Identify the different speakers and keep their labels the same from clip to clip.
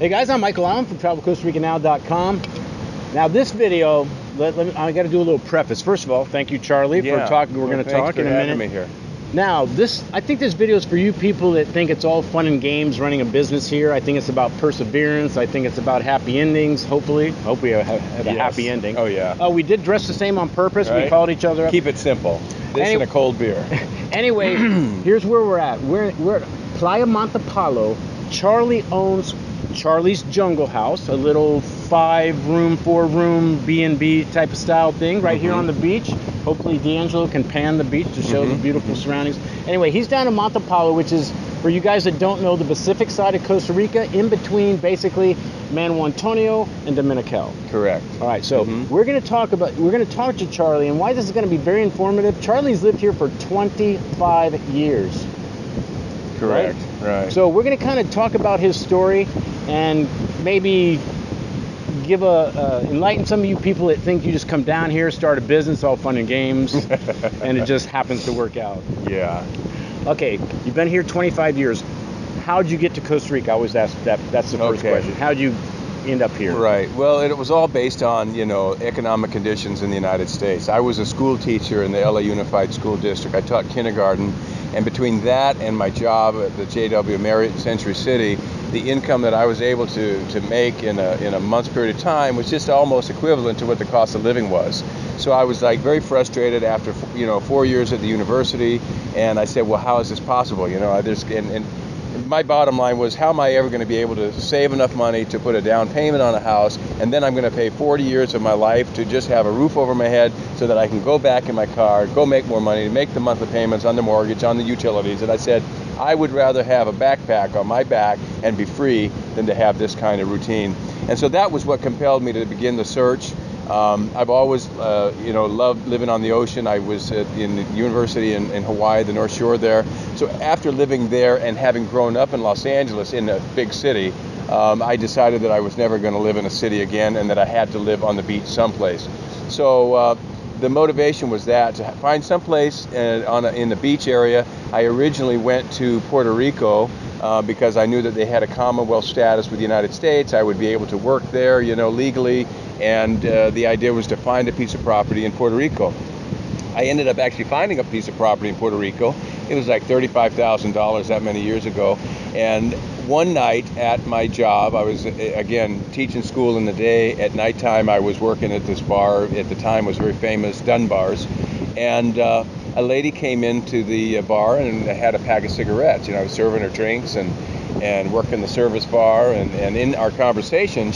Speaker 1: Hey guys, I'm Michael Allen from TravelCostaRicaNow.com. Now this video, I got to do a little preface. First of all, thank you, Charlie, for talking. We're going to talk in a minute.
Speaker 2: Me here.
Speaker 1: Now, I think this video is for you people that think it's all fun and games running a business here. I think it's about perseverance. I think it's about happy endings. Hopefully, hope we have a happy ending.
Speaker 2: Oh yeah.
Speaker 1: We did dress the same on purpose.
Speaker 2: Right.
Speaker 1: We called each other up.
Speaker 2: Keep it simple. This and a cold beer.
Speaker 1: Anyway, here's where we're at. We're at Playa Montepalo. Charlie owns Charlie's Jungle House, a little 5-room, 4-room B&B type of style thing right here on the beach. Hopefully D'Angelo can pan the beach to show the beautiful surroundings. Anyway, he's down in Montepalo, which is, for you guys that don't know, the Pacific side of Costa Rica, in between basically Manuel Antonio and Dominical.
Speaker 2: Correct.
Speaker 1: All right, so we're going to talk to Charlie, and why this is going to be very informative. Charlie's lived here for 25 years.
Speaker 2: Correct. Right.
Speaker 1: So we're going to kind of talk about his story and maybe give enlighten some of you people that think you just come down here, start a business, all fun and games, and it just happens to work out.
Speaker 2: Yeah.
Speaker 1: Okay, you've been here 25 years. How'd you get to Costa Rica? I always ask that. That's the first question. How'd you end up here?
Speaker 2: Right. Well, it was all based on, economic conditions in the United States. I was a school teacher in the LA Unified School District. I taught kindergarten, and between that and my job at the JW Marriott in Century City, the income that I was able to make in a month's period of time was just almost equivalent to what the cost of living was. So I was like very frustrated after 4 years at the university, and I said, well, how is this possible? And my bottom line was, how am I ever going to be able to save enough money to put a down payment on a house, and then I'm going to pay 40 years of my life to just have a roof over my head so that I can go back in my car, go make more money, make the monthly payments on the mortgage, on the utilities. And I said, I would rather have a backpack on my back and be free than to have this kind of routine. And so that was what compelled me to begin the search. I've always, loved living on the ocean. I was in the university in Hawaii, the North Shore there. So after living there and having grown up in Los Angeles, in a big city, I decided that I was never going to live in a city again, and that I had to live on the beach someplace. So the motivation was that, to find someplace in the beach area. I originally went to Puerto Rico because I knew that they had a Commonwealth status with the United States. I would be able to work there, legally. And the idea was to find a piece of property in Puerto Rico. I ended up actually finding a piece of property in Puerto Rico. It was like $35,000 that many years ago. And one night at my job, I was, again, teaching school in the day. At nighttime, I was working at this bar. At the time, was very famous, Dunbar's. And a lady came into the bar and had a pack of cigarettes. I was serving her drinks and working the service bar. And in our conversation,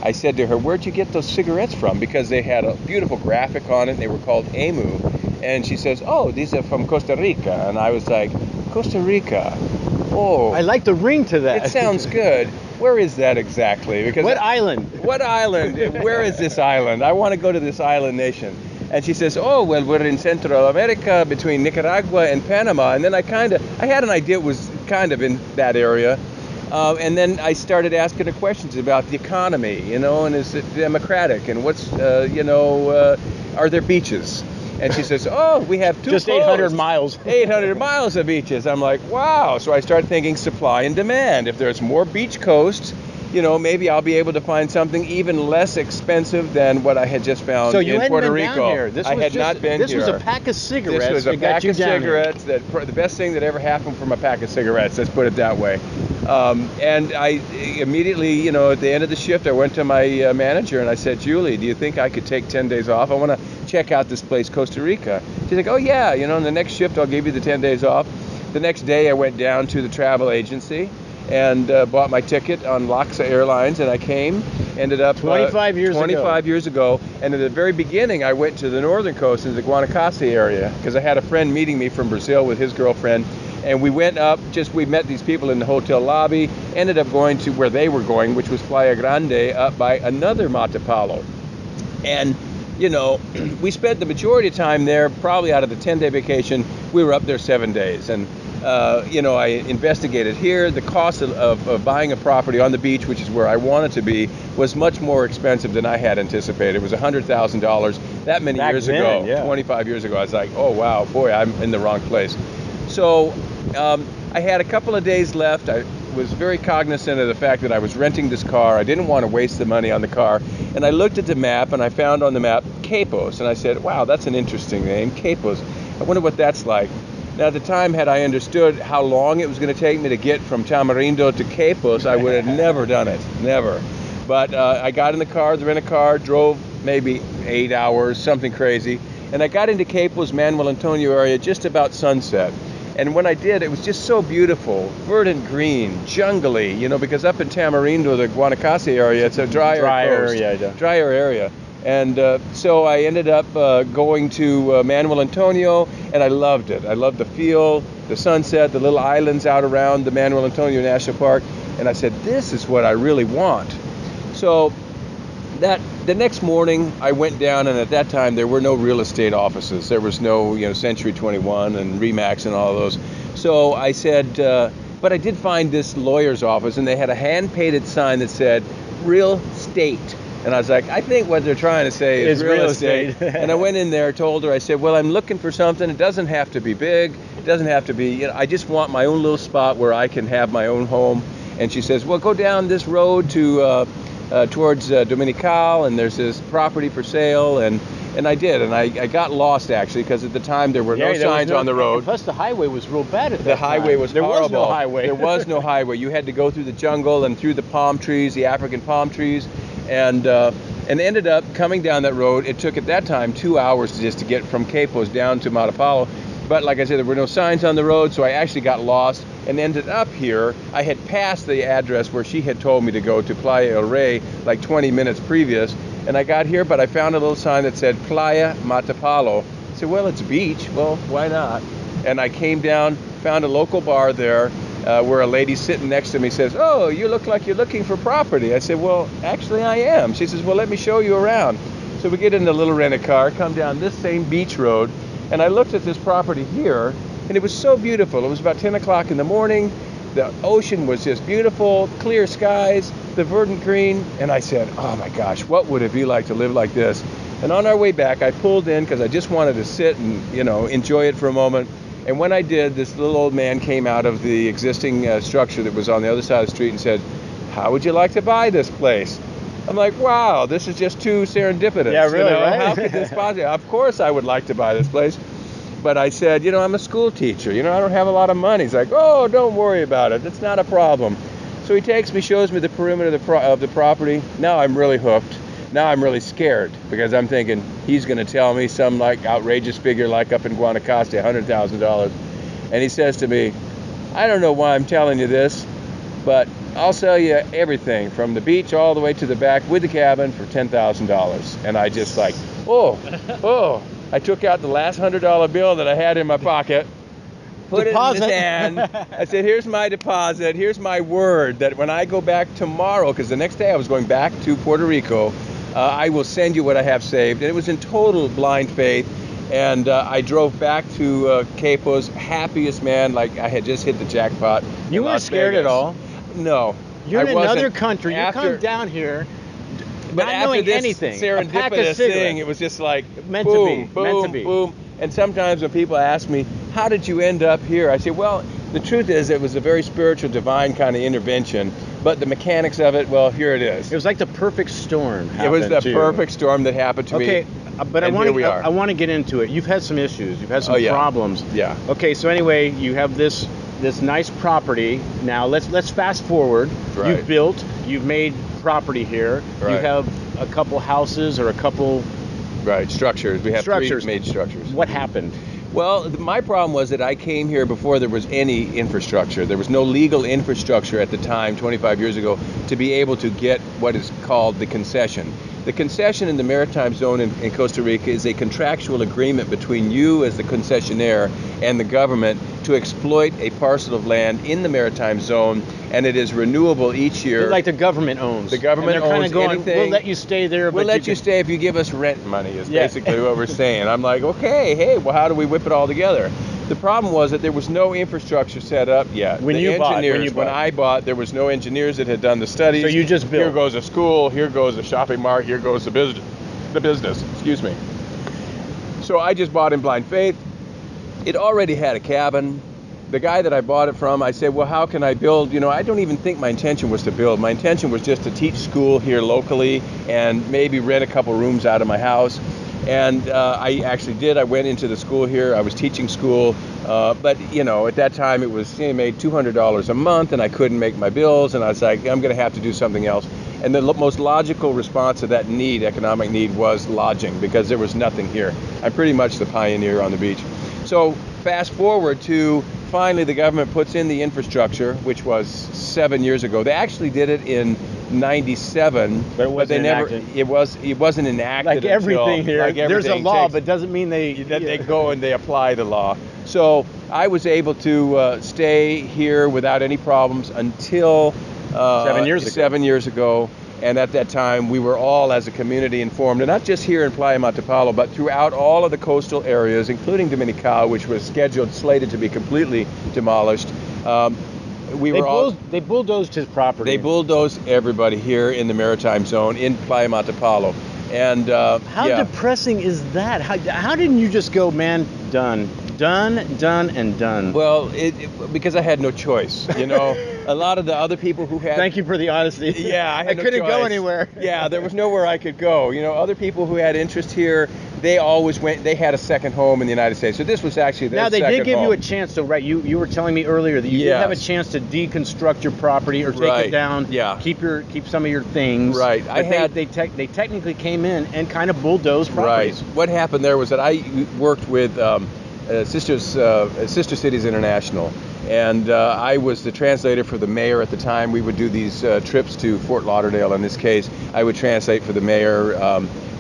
Speaker 2: I said to her, where'd you get those cigarettes from? Because they had a beautiful graphic on it. They were called Emu. And she says, oh, these are from Costa Rica. And I was like, Costa Rica? Oh.
Speaker 1: I like the ring to that.
Speaker 2: It sounds good. Where is that exactly? Because
Speaker 1: what island?
Speaker 2: What island? Where is this island? I want to go to this island nation. And she says, oh, well, we're in Central America between Nicaragua and Panama. And then I had an idea it was kind of in that area. And then I started asking her questions about the economy, and is it democratic? And what's, are there beaches? And she says, oh, we have two
Speaker 1: just 800 miles.
Speaker 2: 800 miles of beaches. I'm like, wow. So I started thinking supply and demand. If there's more beach coasts, maybe I'll be able to find something even less expensive than what I had just found in Puerto Rico.
Speaker 1: I had not been here. This was a pack of cigarettes.
Speaker 2: This was a pack of cigarettes. The best thing that ever happened from a pack of cigarettes. Let's put it that way. And I immediately, at the end of the shift, I went to my manager and I said, Julie, do you think I could take 10 days off? I want to check out this place, Costa Rica. She's like, oh yeah, in the next shift I'll give you the 10 days off. The next day I went down to the travel agency and bought my ticket on Laxa Airlines, and I came, ended up
Speaker 1: 25
Speaker 2: years ago. And at the very beginning, I went to the northern coast in the Guanacaste area because I had a friend meeting me from Brazil with his girlfriend, and we went up, we met these people in the hotel lobby, ended up going to where they were going, which was Playa Grande, up by another Montepalo. And we spent the majority of time there. Probably out of the 10-day vacation, we were up there 7 days. And I investigated here. The cost of buying a property on the beach, which is where I wanted to be, was much more expensive than I had anticipated. It was $100,000 that many years ago, 25 years ago. I was like, oh, wow, boy, I'm in the wrong place. So I had a couple of days left. I was very cognizant of the fact that I was renting this car. I didn't want to waste the money on the car. And I looked at the map, and I found on the map Capos. And I said, wow, that's an interesting name, Capos. I wonder what that's like. Now, at the time, had I understood how long it was going to take me to get from Tamarindo to Capos, I would have never done it, never. But I got in the car, the rent-a-car, drove maybe 8 hours, something crazy. And I got into Capos, Manuel Antonio area just about sunset. And when I did, it was just so beautiful, verdant green, jungly, you know, because up in Tamarindo, the Guanacaste area, it's a drier area. And so I ended up going to Manuel Antonio, and I loved it. I loved the feel, the sunset, the little islands out around the Manuel Antonio National Park. And I said, this is what I really want. So the next morning, I went down, and at that time, there were no real estate offices. There was no, you know, Century 21 and Remax and all of those. So I said, but I did find this lawyer's office, and they had a hand-painted sign that said, Real Estate. And I was like, I think what they're trying to say is real estate. And I went in there, told her, I said, well, I'm looking for something. It doesn't have to be big. It doesn't have to be, you know, I just want my own little spot where I can have my own home. And she says, well, go down this road to towards Dominical, and there's this property for sale. And I did, and I got lost, actually, because at the time there were no signs on the road.
Speaker 1: Plus, the highway was real bad at that time.
Speaker 2: The highway was horrible.
Speaker 1: There was no highway.
Speaker 2: There was no highway. You had to go through the jungle and through the palm trees, the African palm trees, and ended up coming down that road. It took, at that time, 2 hours just to get from Capos down to Matapalo. But like I said, there were no signs on the road, so I actually got lost and ended up here. I had passed the address where she had told me to go to Playa El Rey like 20 minutes previous. And I got here, but I found a little sign that said Playa Matapalo. I said, well, it's beach. Well, why not? And I came down, found a local bar there where a lady sitting next to me says, oh, you look like you're looking for property. I said, well, actually I am. She says, well, let me show you around. So we get in the little rent-a-car, come down this same beach road, and I looked at this property here, and it was so beautiful. It was about 10 o'clock in the morning. The ocean was just beautiful, clear skies, the verdant green. And I said, oh my gosh, what would it be like to live like this? And on our way back, I pulled in because I just wanted to sit and, you know, enjoy it for a moment. And when I did, this little old man came out of the existing structure that was on the other side of the street and said, how would you like to buy this place? I'm like, wow, this is just too serendipitous.
Speaker 1: Yeah, really,
Speaker 2: you know?
Speaker 1: right?
Speaker 2: How could this possibly? Of course I would like to buy this place. But I said, you know, I'm a school teacher. You know, I don't have a lot of money. He's like, oh, don't worry about it. It's not a problem. So he takes me, shows me the perimeter of the property. Now I'm really hooked. Now I'm really scared because I'm thinking he's going to tell me some like outrageous figure like up in Guanacaste, $100,000. And he says to me, I don't know why I'm telling you this, but I'll sell you everything from the beach all the way to the back with the cabin for $10,000. And I just like, oh. I took out the last $100 bill that I had in my pocket, put it in his hand. I said, here's my deposit. Here's my word that when I go back tomorrow, because the next day I was going back to Puerto Rico, I will send you what I have saved. And it was in total blind faith. And I drove back to Capos, happiest man, like I had just hit the jackpot.
Speaker 1: You weren't scared at all?
Speaker 2: No.
Speaker 1: You're in another country. You
Speaker 2: After,
Speaker 1: come down here.
Speaker 2: But
Speaker 1: not
Speaker 2: after
Speaker 1: knowing
Speaker 2: this
Speaker 1: anything,
Speaker 2: serendipitous thing, it was just like
Speaker 1: meant
Speaker 2: boom,
Speaker 1: to be.
Speaker 2: boom. And sometimes when people ask me, how did you end up here? I say, well, the truth is it was a very spiritual, divine kind of intervention. But the mechanics of it, well, here it is.
Speaker 1: It was like the perfect storm.
Speaker 2: It was the perfect storm that happened to me.
Speaker 1: Okay, but I want to get into it. You've had some issues. You've had some problems.
Speaker 2: Yeah.
Speaker 1: Okay, so anyway, you have this nice property. Now let's fast forward.
Speaker 2: Right.
Speaker 1: You've built. You've made property here.
Speaker 2: Right.
Speaker 1: You have a couple houses or a couple
Speaker 2: structures. We have
Speaker 1: structures.
Speaker 2: 3 made structures.
Speaker 1: What happened?
Speaker 2: Well, my problem was that I came here before there was any infrastructure. There was no legal infrastructure at the time, 25 years ago, to be able to get what is called the concession. The concession in the maritime zone in Costa Rica is a contractual agreement between you as the concessionaire and the government to exploit a parcel of land in the maritime zone, and it is renewable each year.
Speaker 1: Like the government owns.
Speaker 2: The government owns anything.
Speaker 1: We'll let you stay there.
Speaker 2: We'll let you stay if you give us rent money is basically what we're saying. I'm like, okay, hey, well, how do we whip it all together? The problem was that there was no infrastructure set up yet.
Speaker 1: When
Speaker 2: I bought, there was no engineers that had done the studies.
Speaker 1: So you just built.
Speaker 2: Here goes a school, here goes a shopping mart, here goes the business. Excuse me. So I just bought in blind faith. It already had a cabin, the guy that I bought it from, I said, well, how can I build? You know, I don't even think my intention was to build. My intention was just to teach school here locally and maybe rent a couple rooms out of my house. And I actually did. I went into the school here. I was teaching school. But, you know, at that time it was, you know, made $200 a month, and I couldn't make my bills. And I was like, I'm going to have to do something else. And the most logical response to that need, economic need, was lodging, because there was nothing here. I'm pretty much the pioneer on the beach. So fast forward to finally the government puts in the infrastructure, which was 7 years ago. They actually did it in 97,
Speaker 1: but
Speaker 2: they never.
Speaker 1: enacted.
Speaker 2: It wasn't enacted.
Speaker 1: Like everything
Speaker 2: until,
Speaker 1: here,
Speaker 2: like
Speaker 1: there's a
Speaker 2: everything
Speaker 1: law,
Speaker 2: takes,
Speaker 1: but doesn't mean
Speaker 2: they go and they apply the law. So I was able to stay here without any problems until
Speaker 1: 7 years ago.
Speaker 2: 7 years ago. And at that time, we were all, as a community, informed, and not just here in Playa Montepalo, but throughout all of the coastal areas, including Dominical, which was slated to be completely demolished.
Speaker 1: They bulldozed his property.
Speaker 2: They bulldozed everybody here in the Maritime Zone in Playa Montepalo. And
Speaker 1: how depressing is that? How didn't you just go, man, done, and done?
Speaker 2: Well, because I had no choice. You know, a lot of the other people who had.
Speaker 1: Thank you for the honesty.
Speaker 2: Yeah,
Speaker 1: I couldn't go anywhere.
Speaker 2: Yeah, there was nowhere I could go. You know, other people who had interest here, they always went. They had a second home in the United States. So this was actually their second home.
Speaker 1: Now they did give you a chance, though, right? You were telling me earlier that you did have a chance to deconstruct your property or take it down.
Speaker 2: Yeah.
Speaker 1: Keep some of your things.
Speaker 2: Right.
Speaker 1: They technically came in and kind of bulldozed properties.
Speaker 2: Right. What happened there was that I worked with Sister Cities International, and I was the translator for the mayor at the time. We would do these trips to Fort Lauderdale. In this case, I would translate for the mayor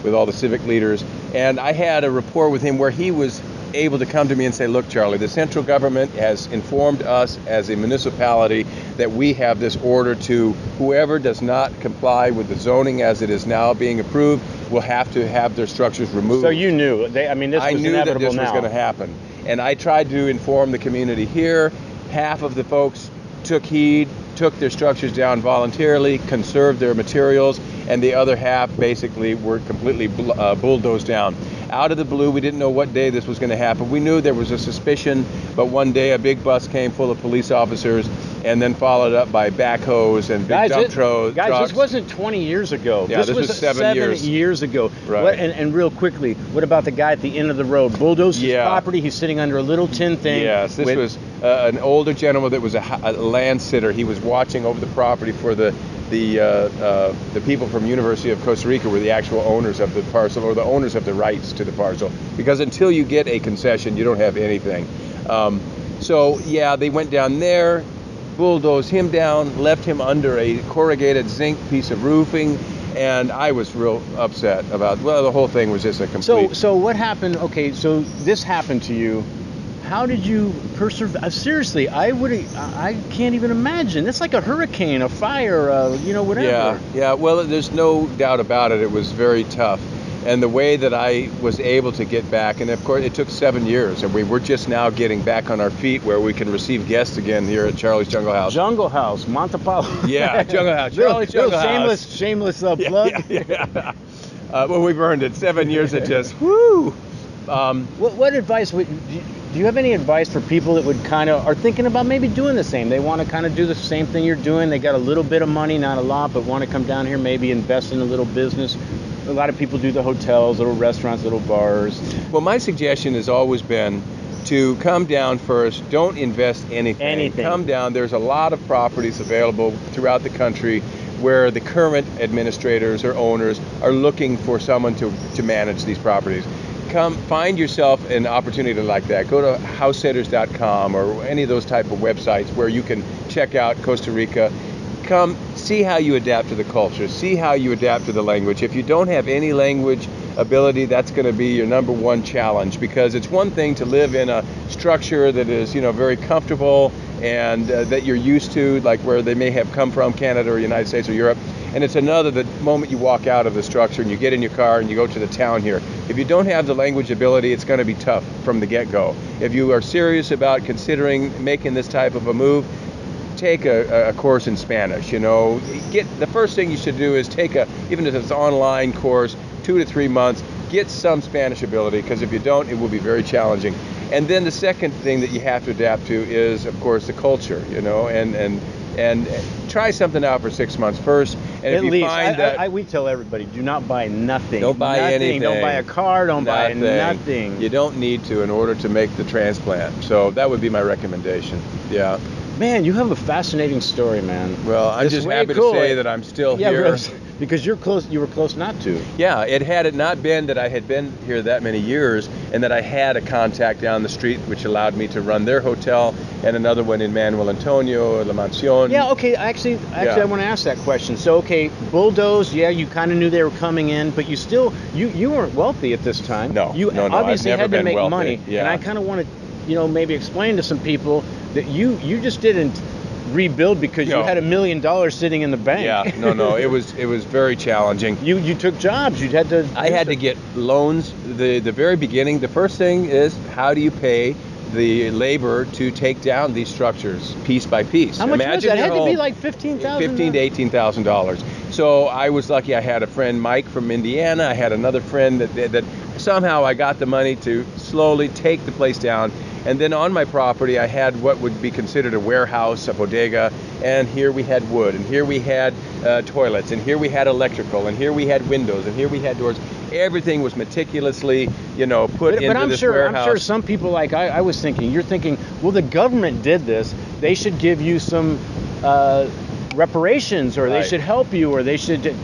Speaker 2: with all the civic leaders, and I had a rapport with him where he was able to come to me and say, look, Charlie, the central government has informed us as a municipality that we have this order to whoever does not comply with the zoning as it is now being approved will have to have their structures removed.
Speaker 1: So you knew. This was inevitable now.
Speaker 2: I knew that this was going to happen. And I tried to inform the community here. Half of the folks took heed, took their structures down voluntarily, conserved their materials, and the other half basically were completely bulldozed down. Out of the blue, we didn't know what day this was going to happen. We knew there was a suspicion, but one day a big bus came full of police officers, and then followed up by backhoes and big dump trucks.
Speaker 1: Guys, this wasn't 20 years ago.
Speaker 2: Yeah, this was 7
Speaker 1: years ago.
Speaker 2: Right.
Speaker 1: And real quickly, what about the guy at the end of the road? Bulldozed his property. He's sitting under a little tin thing.
Speaker 2: Yes, this was an older gentleman that was a land sitter. He was watching over the property for the people from University of Costa Rica were the actual owners of the parcel, or the owners of the rights to the parcel. Because until you get a concession, you don't have anything. So yeah, they went down there, bulldozed him down, left him under a corrugated zinc piece of roofing, and I was real upset about. Well, the whole thing was just a complete.
Speaker 1: So what happened? Okay, so this happened to you. How did you persevere? Seriously, I can't even imagine. It's like a hurricane, a fire, whatever.
Speaker 2: Yeah. Well, there's no doubt about it. It was very tough. And the way that I was able to get back, and of course it took 7 years, and we're just now getting back on our feet where we can receive guests again here at Charlie's Jungle House.
Speaker 1: Jungle House, Montepalo.
Speaker 2: Yeah, Jungle House. Charlie's Jungle House.
Speaker 1: Shameless plug.
Speaker 2: Yeah. Well, we've earned it. 7 years of just, woo!
Speaker 1: What advice do you have any advice for people that would kind of are thinking about maybe doing the same? They want to kind of do the same thing you're doing. They got a little bit of money, not a lot, but want to come down here, maybe invest in a little business. A lot of people do the hotels, little restaurants, little bars.
Speaker 2: Well, my suggestion has always been to come down first. Don't invest anything. Come down. There's a lot of properties available throughout the country where the current administrators or owners are looking for someone to manage these properties. Come find yourself an opportunity like that. Go to housesitters.com or any of those type of websites where you can check out Costa Rica. Come see how you adapt to the culture. See how you adapt to the language. If you don't have any language ability, that's going to be your number one challenge, because it's one thing to live in a structure that is, very comfortable and that you're used to, like where they may have come from, Canada or United States or Europe. And it's another the moment you walk out of the structure and you get in your car and you go to the town here. If you don't have the language ability, it's going to be tough from the get-go. If you are serious about considering making this type of a move, take a course in Spanish. The first thing you should do is take even if it's an online course, 2 to 3 months, get some Spanish ability, because if you don't, it will be very challenging. And then the second thing that you have to adapt to is, of course, the culture, you know, and try something out for 6 months first. And
Speaker 1: At
Speaker 2: if you
Speaker 1: least,
Speaker 2: find that
Speaker 1: we tell everybody, do not buy nothing.
Speaker 2: Don't buy
Speaker 1: nothing.
Speaker 2: anything.
Speaker 1: Don't buy a car. Don't buy
Speaker 2: Nothing.
Speaker 1: nothing.
Speaker 2: You don't need to in order to make the transplant. So that would be my recommendation. Yeah.
Speaker 1: Man, you have a fascinating story, man.
Speaker 2: Well, I'm
Speaker 1: It's
Speaker 2: just
Speaker 1: way
Speaker 2: happy
Speaker 1: cool.
Speaker 2: to say that I'm still
Speaker 1: Yeah,
Speaker 2: here.
Speaker 1: because you're close. You were close not to.
Speaker 2: Yeah, had it not been that I had been here that many years and that I had a contact down the street which allowed me to run their hotel and another one in Manuel Antonio, La Mansión.
Speaker 1: Yeah, okay. Actually, I want to ask that question. So, okay, bulldoze. Yeah, you kind of knew they were coming in, but you still you weren't wealthy at this time.
Speaker 2: No,
Speaker 1: you
Speaker 2: no,
Speaker 1: obviously
Speaker 2: I've never
Speaker 1: had to
Speaker 2: been
Speaker 1: make
Speaker 2: wealthy.
Speaker 1: money.
Speaker 2: Yeah.
Speaker 1: And I kind of want to, maybe explain to some people that you just didn't rebuild because you had $1 million sitting in the bank.
Speaker 2: Yeah, no, it was very challenging.
Speaker 1: You took jobs. You had to.
Speaker 2: I had to get loans. The very beginning, the first thing is, how do you pay the labor to take down these structures piece by piece?
Speaker 1: How much was
Speaker 2: Imagine
Speaker 1: that? It
Speaker 2: your
Speaker 1: had to
Speaker 2: home.
Speaker 1: be like $15,000.
Speaker 2: $15,000 to $18,000. So I was lucky. I had a friend, Mike, from Indiana. I had another friend that somehow I got the money to slowly take the place down. And then on my property, I had what would be considered a warehouse, a bodega, and here we had wood, and here we had toilets, and here we had electrical, and here we had windows, and here we had doors. Everything was meticulously, put into this warehouse.
Speaker 1: I'm sure some people, like I was thinking, you're thinking, well, the government did this. They should give you some reparations, or they should help you, or they should.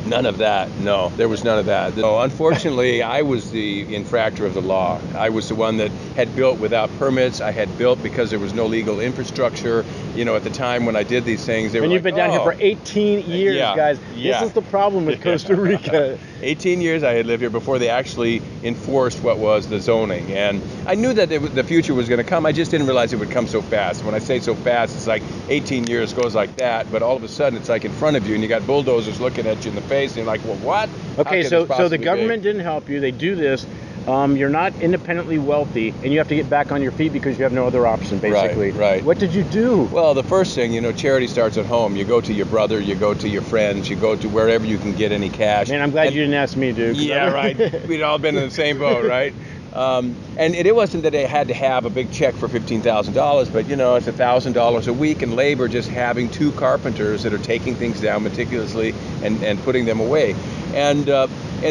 Speaker 2: None of that. No, there was none of that. No, unfortunately, I was the infractor of the law. I was the one that had built without permits. I had built because there was no legal infrastructure. At the time when I did these things, they were
Speaker 1: And you've been down here for 18 years, guys.
Speaker 2: Yeah.
Speaker 1: This is the problem with Costa Rica.
Speaker 2: 18 years I had lived here before they actually enforced what was the zoning. And I knew that the future was going to come. I just didn't realize it would come so fast. When I say so fast, it's like 18 years goes like that. But all of a sudden, it's like in front of you, and you got bulldozers looking at you in the face, and you're like, well, what?
Speaker 1: Okay, so the government didn't help you. They do this. You're not independently wealthy, and you have to get back on your feet because you have no other option, basically.
Speaker 2: Right.
Speaker 1: What did you do?
Speaker 2: Well, the first thing, charity starts at home. You go to your brother, you go to your friends, you go to wherever you can get any cash.
Speaker 1: Man, I'm glad you didn't ask me, dude.
Speaker 2: Yeah, right. We'd all been in the same boat, right? And it wasn't that I had to have a big check for $15,000, but it's $1,000 a week in labor, just having two carpenters that are taking things down meticulously and putting them away. And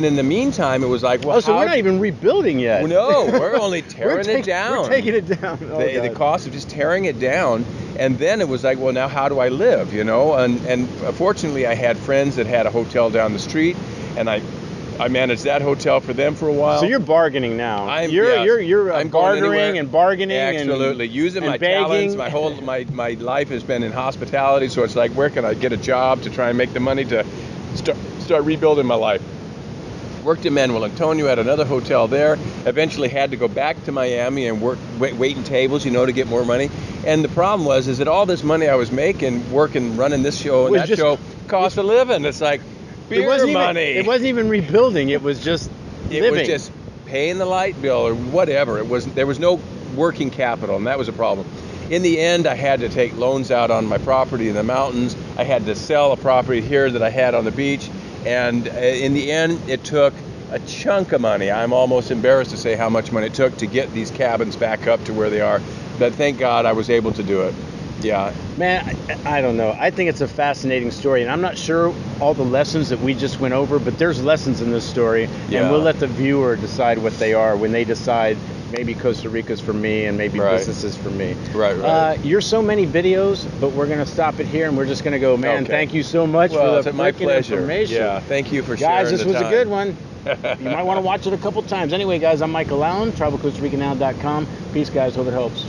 Speaker 2: in the meantime, it was like, well,
Speaker 1: so we're not even rebuilding yet.
Speaker 2: No, we're only tearing it down.
Speaker 1: We're taking it down.
Speaker 2: The cost of just tearing it down. And then it was like, well, now how do I live, And fortunately, I had friends that had a hotel down the street, and I managed that hotel for them for a while.
Speaker 1: So you're bargaining now.
Speaker 2: I'm
Speaker 1: bartering and bargaining.
Speaker 2: Absolutely. Using my
Speaker 1: begging.
Speaker 2: talents. My life has been in hospitality, so it's like, where can I get a job to try and make the money to start rebuilding my life? Worked in Manuel Antonio at another hotel there. Eventually had to go back to Miami and work waiting tables, to get more money. And the problem is that all this money I was making, working, running this show and that show, cost a living. It's like beer money.
Speaker 1: It wasn't even rebuilding. It was just living.
Speaker 2: It was just paying the light bill or whatever. There was no working capital, and that was a problem. In the end, I had to take loans out on my property in the mountains. I had to sell a property here that I had on the beach. And in the end, it took a chunk of money. I'm almost embarrassed to say how much money it took to get these cabins back up to where they are. But thank God I was able to do it. Yeah.
Speaker 1: Man, I don't know. I think it's a fascinating story. And I'm not sure all the lessons that we just went over, but there's lessons in this story.
Speaker 2: Yeah.
Speaker 1: And we'll let the viewer decide what they are when they decide maybe Costa Rica's for me and maybe business is for me.
Speaker 2: Right.
Speaker 1: You're so many videos, but we're going to stop it here and we're just going to go, man, thank you so much for the
Speaker 2: my pleasure.
Speaker 1: information.
Speaker 2: Yeah, thank you for sharing.
Speaker 1: Guys, this
Speaker 2: the
Speaker 1: was
Speaker 2: time.
Speaker 1: a good one. You might want to watch it a couple times. Anyway, guys, I'm Michael Allen, TravelCostaRicanNow.com. Peace, guys. Hope it helps.